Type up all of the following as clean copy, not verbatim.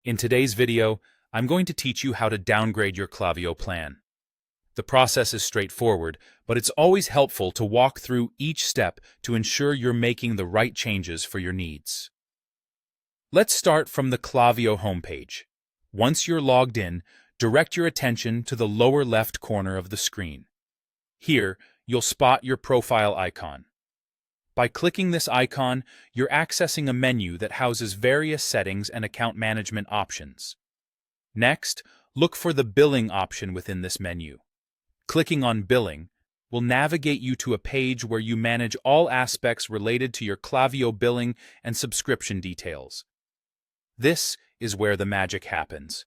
In today's video, I'm going to teach you how to downgrade your Klaviyo plan. The process is straightforward, but it's always helpful to walk through each step to ensure you're making the right changes for your needs. Let's start from the Klaviyo homepage. Once you're logged in, direct your attention to the lower left corner of the screen. Here, you'll spot your profile icon. By clicking this icon, you're accessing a menu that houses various settings and account management options. Next, look for the Billing option within this menu. Clicking on Billing will navigate you to a page where you manage all aspects related to your Klaviyo billing and subscription details. This is where the magic happens.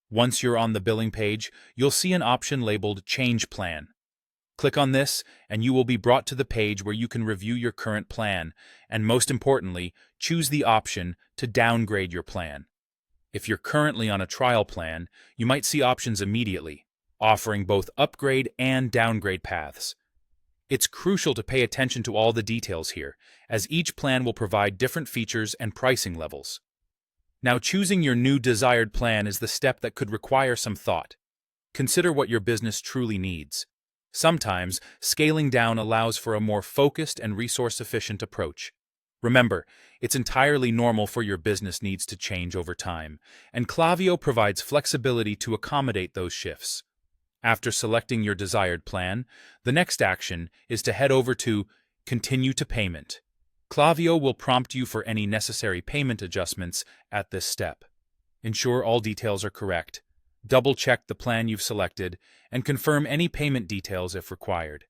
Once you're on the billing page, you'll see an option labeled Change Plan. Click on this, and you will be brought to the page where you can review your current plan, and most importantly, choose the option to downgrade your plan. If you're currently on a trial plan, you might see options immediately, offering both upgrade and downgrade paths. It's crucial to pay attention to all the details here, as each plan will provide different features and pricing levels. Now, choosing your new desired plan is the step that could require some thought. Consider what your business truly needs. Sometimes, scaling down allows for a more focused and resource-efficient approach. Remember, it's entirely normal for your business needs to change over time, and Klaviyo provides flexibility to accommodate those shifts. After selecting your desired plan, the next action is to head over to Continue to Payment. Klaviyo will prompt you for any necessary payment adjustments at this step. Ensure all details are correct. Double-check the plan you've selected, and confirm any payment details if required.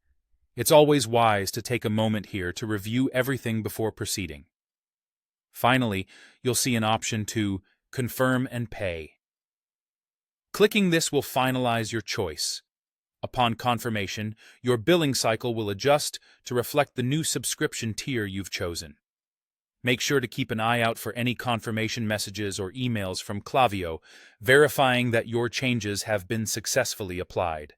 It's always wise to take a moment here to review everything before proceeding. Finally, you'll see an option to Confirm and Pay. Clicking this will finalize your choice. Upon confirmation, your billing cycle will adjust to reflect the new subscription tier you've chosen. Make sure to keep an eye out for any confirmation messages or emails from Klaviyo, verifying that your changes have been successfully applied.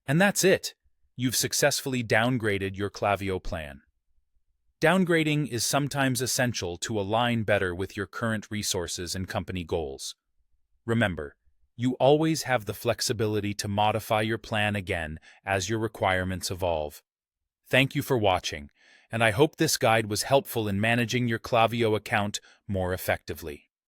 And that's it! You've successfully downgraded your Klaviyo plan. Downgrading is sometimes essential to align better with your current resources and company goals. Remember, you always have the flexibility to modify your plan again as your requirements evolve. Thank you for watching, and I hope this guide was helpful in managing your Klaviyo account more effectively.